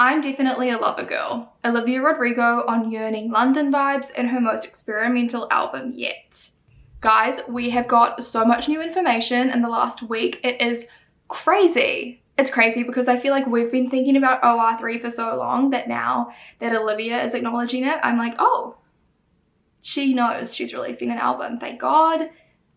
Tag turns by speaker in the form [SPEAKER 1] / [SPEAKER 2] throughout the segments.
[SPEAKER 1] I'm definitely a lover girl. Olivia Rodrigo on Yearning London vibes in her most experimental album yet. Guys, we have got so much new information in the last week. It is crazy. It's crazy because I feel like we've been thinking about OR3 for so long that now that Olivia is acknowledging it, I'm like, oh, she knows she's releasing an album. Thank God.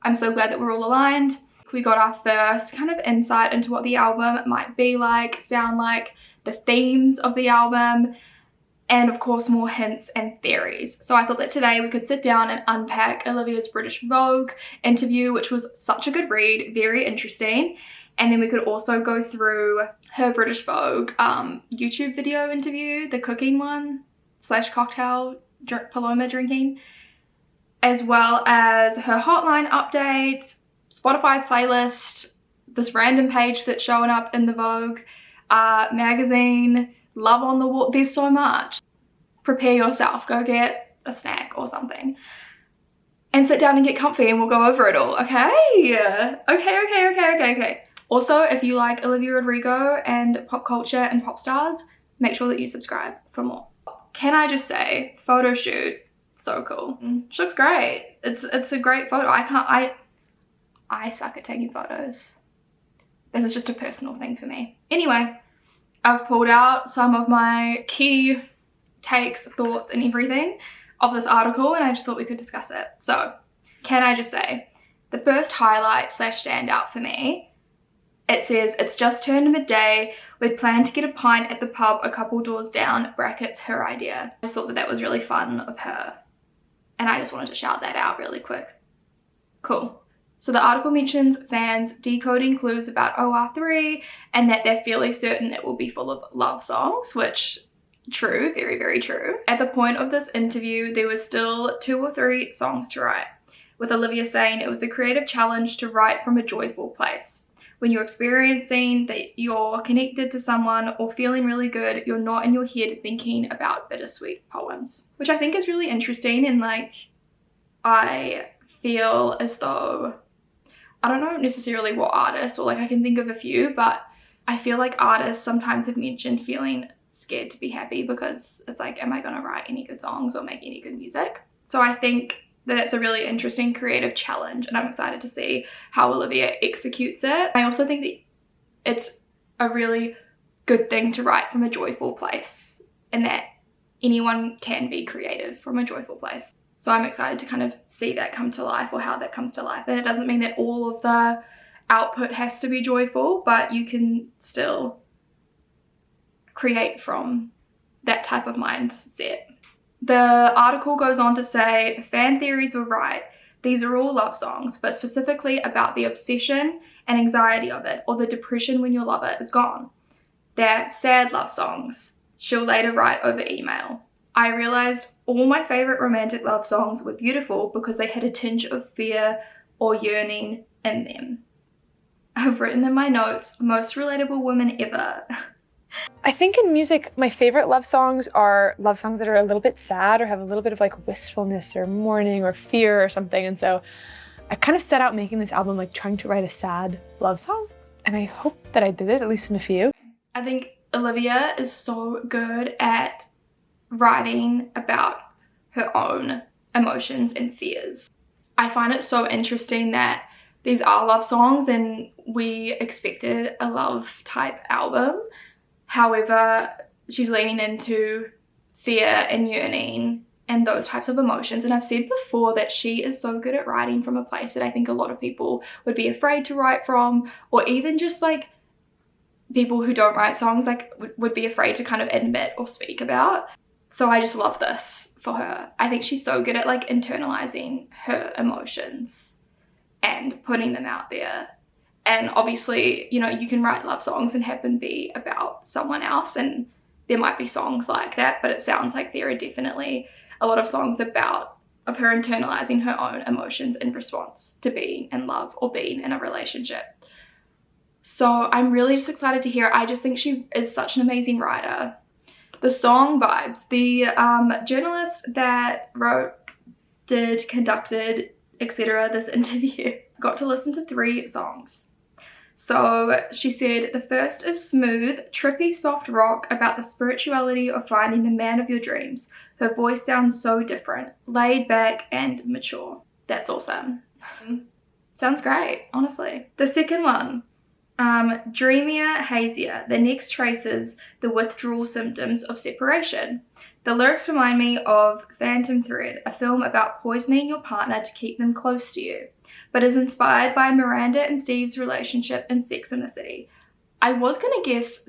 [SPEAKER 1] I'm so glad that we're all aligned. We got our first kind of insight into what the album might be like, sound like, the themes of the album, and of course more hints and theories. So I thought that today we could sit down and unpack Olivia's British Vogue interview, which was such a good read, very interesting. And then we could also go through her British Vogue YouTube video interview, the cooking one / cocktail Paloma drinking, as well as her Hotline update, Spotify playlist, this random page that's showing up in the Vogue magazine, love on the wall. There's so much. Prepare yourself, go get a snack or something and sit down and get comfy and we'll go over it all. Okay. Also, if you like Olivia Rodrigo and pop culture and pop stars, make sure that you subscribe for more. Can I just say, photo shoot, so cool. She looks great. It's a great photo. I suck at taking photos. This is just a personal thing for me. Anyway, I've pulled out some of my key takes, thoughts and everything of this article and I just thought we could discuss it. So, can I just say, the first highlight / standout for me, it says, it's just turned midday, we'd planned to get a pint at the pub a couple doors down, brackets her idea. I just thought that that was really fun of her and I just wanted to shout that out really quick. Cool. So the article mentions fans decoding clues about OR3 and that they're fairly certain it will be full of love songs, which true, very, very true. At the point of this interview, there was still 2 or 3 songs to write, with Olivia saying it was a creative challenge to write from a joyful place. When you're experiencing that you're connected to someone or feeling really good, you're not in your head thinking about bittersweet poems, which I think is really interesting. And like, I feel as though, I don't know necessarily what artists, or like I can think of a few, but I feel like artists sometimes have mentioned feeling scared to be happy because it's like, am I going to write any good songs or make any good music? So I think that it's a really interesting creative challenge and I'm excited to see how Olivia executes it. I also think that it's a really good thing to write from a joyful place and that anyone can be creative from a joyful place. So I'm excited to kind of see that come to life, or how that comes to life. And it doesn't mean that all of the output has to be joyful, but you can still create from that type of mindset. The article goes on to say, the fan theories were right. These are all love songs, but specifically about the obsession and anxiety of it, or the depression when your lover is gone. They're sad love songs. She'll later write over email. I realized all my favorite romantic love songs were beautiful because they had a tinge of fear or yearning in them. I've written in my notes, most relatable woman ever.
[SPEAKER 2] I think in music, my favorite love songs are love songs that are a little bit sad or have a little bit of like wistfulness or mourning or fear or something. And so I kind of set out making this album like trying to write a sad love song. And I hope that I did it, at least in a few.
[SPEAKER 1] I think Olivia is so good at writing about her own emotions and fears. I find it so interesting that these are love songs and we expected a love type album. However, she's leaning into fear and yearning and those types of emotions. And I've said before that she is so good at writing from a place that I think a lot of people would be afraid to write from, or even just like people who don't write songs like would be afraid to kind of admit or speak about. So I just love this for her. I think she's so good at like internalizing her emotions and putting them out there. And obviously, you know, you can write love songs and have them be about someone else, and there might be songs like that, but it sounds like there are definitely a lot of songs of her internalizing her own emotions in response to being in love or being in a relationship. So I'm really just excited to hear it. I just think she is such an amazing writer. The song vibes, the journalist that wrote, conducted, etc. this interview got to listen to 3 songs. So she said, the first is smooth, trippy, soft rock about the spirituality of finding the man of your dreams. Her voice sounds so different, laid back and mature. That's awesome. Sounds great, honestly. The second one, dreamier, hazier. The next traces the withdrawal symptoms of separation. The lyrics remind me of Phantom Thread, a film about poisoning your partner to keep them close to you, but is inspired by Miranda and Steve's relationship in Sex and the City. I was gonna guess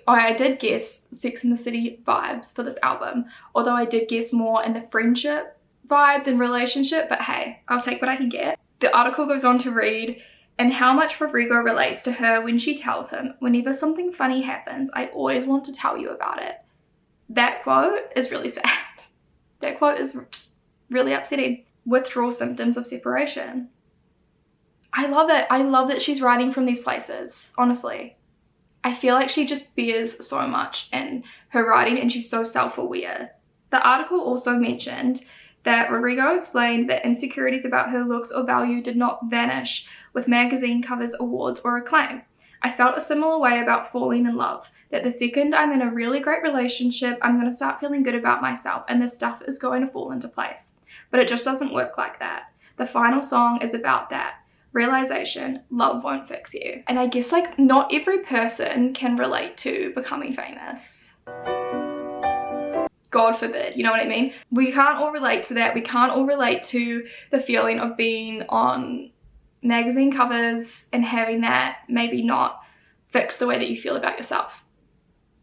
[SPEAKER 1] I did guess Sex and the City vibes for this album, although I did guess more in the friendship vibe than relationship, but hey, I'll take what I can get. The article goes on to read, and how much Rodrigo relates to her when she tells him, whenever something funny happens, I always want to tell you about it. That quote is really sad. That quote is just really upsetting. Withdrawal symptoms of separation. I love it. I love that she's writing from these places, honestly. I feel like she just bears so much in her writing and she's so self-aware. The article also mentioned that Rodrigo explained that insecurities about her looks or value did not vanish with magazine covers, awards, or acclaim. I felt a similar way about falling in love, that the second I'm in a really great relationship, I'm going to start feeling good about myself and this stuff is going to fall into place. But it just doesn't work like that. The final song is about that. Realization, love won't fix you. And I guess like not every person can relate to becoming famous. God forbid, you know what I mean? We can't all relate to that. We can't all relate to the feeling of being on magazine covers and having that maybe not fix the way that you feel about yourself.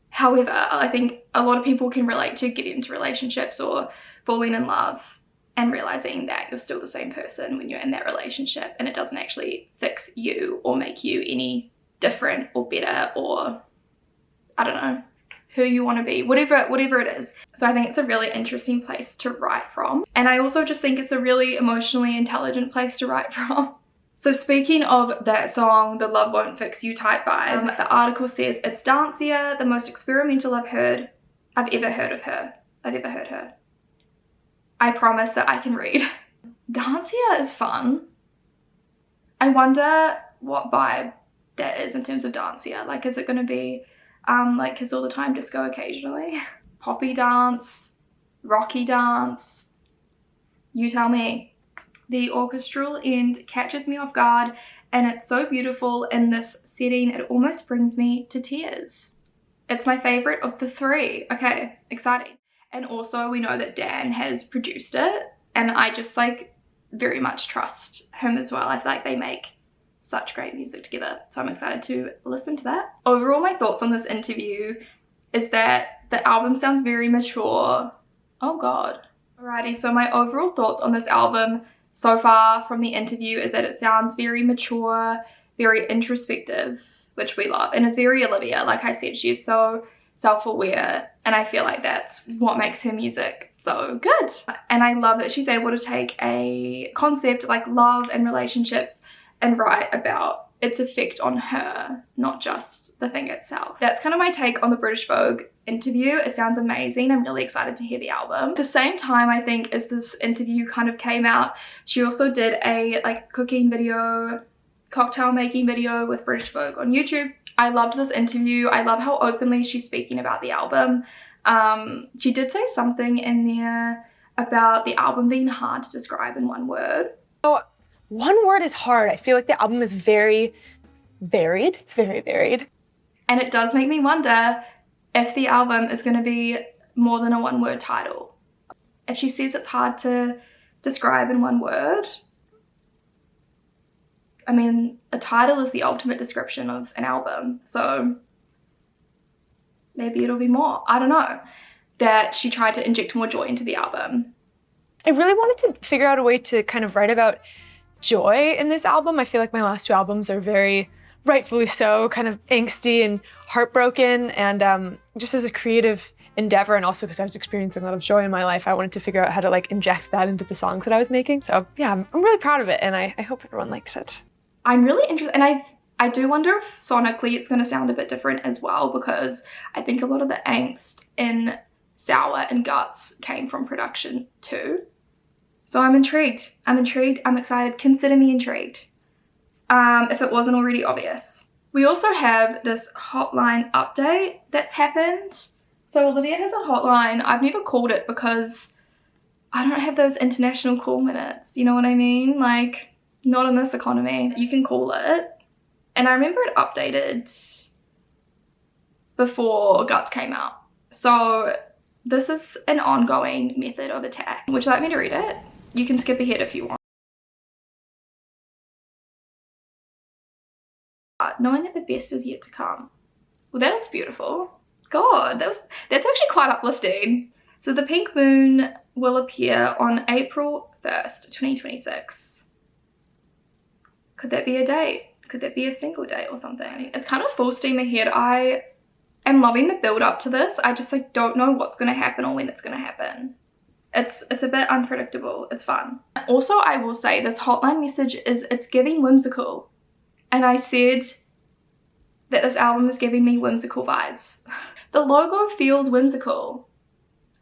[SPEAKER 1] However, I think a lot of people can relate to getting into relationships or falling in love and realizing that you're still the same person when you're in that relationship and it doesn't actually fix you or make you any different or better or, I don't know, who you want to be, whatever it is. So I think it's a really interesting place to write from. And I also just think it's a really emotionally intelligent place to write from. So speaking of that song, the love won't fix you type vibe, the article says it's dancier, the most experimental I've ever heard of her. I promise that I can read. Dancier is fun. I wonder what vibe that is in terms of dancier. Like, is it going to be like Kiss All the Time disco occasionally? Poppy dance? Rocky dance? You tell me. The orchestral end catches me off guard and it's so beautiful in this setting it almost brings me to tears. It's my favorite of the three. Okay, exciting. And also we know that Dan has produced it and I just like very much trust him as well. I feel like they make such great music together. So I'm excited to listen to that. Overall, my thoughts on this interview is that the album sounds very mature. Oh God. Alrighty, so my overall thoughts on this album so far from the interview is that it sounds very mature, very introspective, which we love. And it's very Olivia. Like I said, she is so self-aware and I feel like that's what makes her music so good. And I love that she's able to take a concept like love and relationships and write about its effect on her, not just the thing itself. That's kind of my take on the British Vogue interview. It sounds amazing. I'm really excited to hear the album. At the same time, I think, as this interview kind of came out, she also did a like cooking video, cocktail making video with British Vogue on YouTube. I loved this interview. I love how openly she's speaking about the album. She did say something in there about the album being hard to describe in one word.
[SPEAKER 2] Oh, one word is hard. I feel like the album is very varied. It's very varied.
[SPEAKER 1] And it does make me wonder if the album is going to be more than a one-word title. If she says it's hard to describe in one word, I mean, a title is the ultimate description of an album, so maybe it'll be more. I don't know. That she tried to inject more joy into the album.
[SPEAKER 2] I really wanted to figure out a way to kind of write about joy in this album. I feel like my last two albums are very, rightfully so, kind of angsty and heartbroken, and just as a creative endeavor and also because I was experiencing a lot of joy in my life, I wanted to figure out how to like inject that into the songs that I was making. So yeah, I'm really proud of it and I hope everyone likes it.
[SPEAKER 1] I'm really interested, and I do wonder if sonically it's going to sound a bit different as well, because I think a lot of the angst in Sour and Guts came from production too. So I'm intrigued. I'm excited. Consider me intrigued. If it wasn't already obvious. We also have this Hotline update that's happened. So Olivia has a hotline. I've never called it because I don't have those international call minutes. You know what I mean? Like, not in this economy. You can call it. And I remember it updated before Guts came out. So this is an ongoing method of attack. Would you like me to read it? You can skip ahead if you want. Knowing that the best is yet to come. Well, that was beautiful. God, that's actually quite uplifting. So the pink moon will appear on April 1st, 2026. Could that be a date? Could that be a single date or something? It's kind of full steam ahead. I am loving the build up to this. I just like don't know what's going to happen or when it's going to happen. It's a bit unpredictable. It's fun. Also, I will say this Hotline message it's giving whimsical. And I said that this album is giving me whimsical vibes. The logo feels whimsical,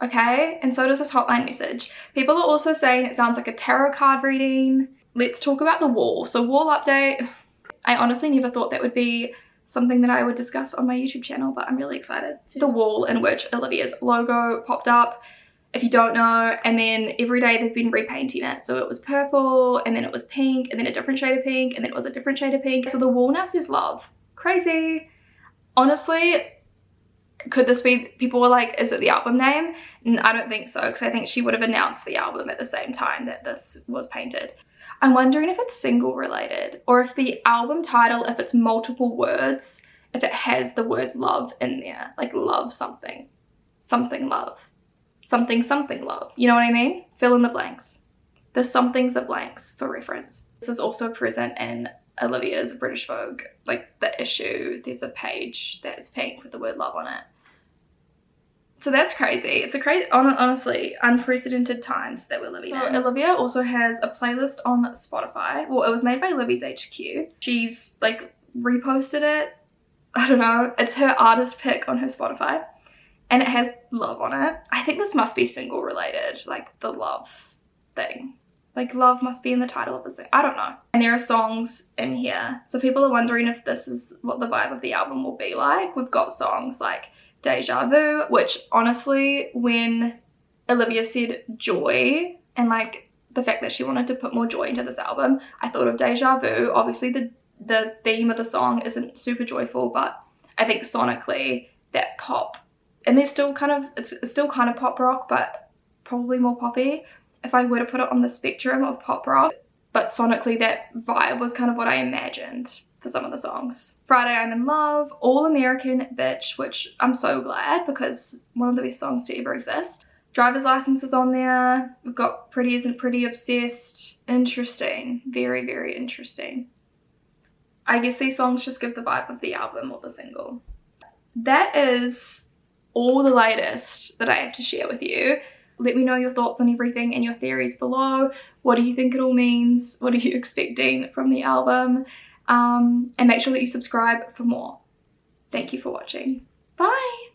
[SPEAKER 1] okay? And so does this Hotline message. People are also saying it sounds like a tarot card reading. Let's talk about the wall. So wall update. I honestly never thought that would be something that I would discuss on my YouTube channel, but I'm really excited. The wall in which Olivia's logo popped up, if you don't know, and then every day they've been repainting it. So it was purple, and then it was pink, and then a different shade of pink, and then it was a different shade of pink. So the wall now says love. Crazy. Honestly, could this be, people were like, is it the album name? And I don't think so, because I think she would have announced the album at the same time that this was painted. I'm wondering if it's single related, or if the album title, if it's multiple words, if it has the word love in there, like love something, something love, something something love. You know what I mean? Fill in the blanks. The somethings are blanks for reference. This is also present in Olivia's British Vogue, like the issue. There's a page that's pink with the word love on it. So that's crazy. It's a crazy, honestly, unprecedented times that we're living in. So Olivia also has a playlist on Spotify. Well, it was made by Livy's HQ. She's like reposted it. I don't know. It's her artist pick on her Spotify. And it has love on it. I think this must be single related, like the love thing. Like love must be in the title of the song. I don't know. And there are songs in here. So people are wondering if this is what the vibe of the album will be like. We've got songs like Deja Vu, which honestly, when Olivia said joy and like the fact that she wanted to put more joy into this album, I thought of Deja Vu. Obviously the theme of the song isn't super joyful, but I think sonically that pop, and they're still kind of, it's still kind of pop rock, but probably more poppy. If I were to put it on the spectrum of pop rock, but sonically that vibe was kind of what I imagined for some of the songs. Friday I'm in Love, All American Bitch, which I'm so glad because one of the best songs to ever exist. Driver's License is on there. We've got Pretty Isn't Pretty Obsessed. Interesting. Very, very interesting. I guess these songs just give the vibe of the album or the single. That is all the latest that I have to share with you. Let me know your thoughts on everything and your theories below. What do you think it all means? What are you expecting from the album? And make sure that you subscribe for more. Thank you for watching. Bye!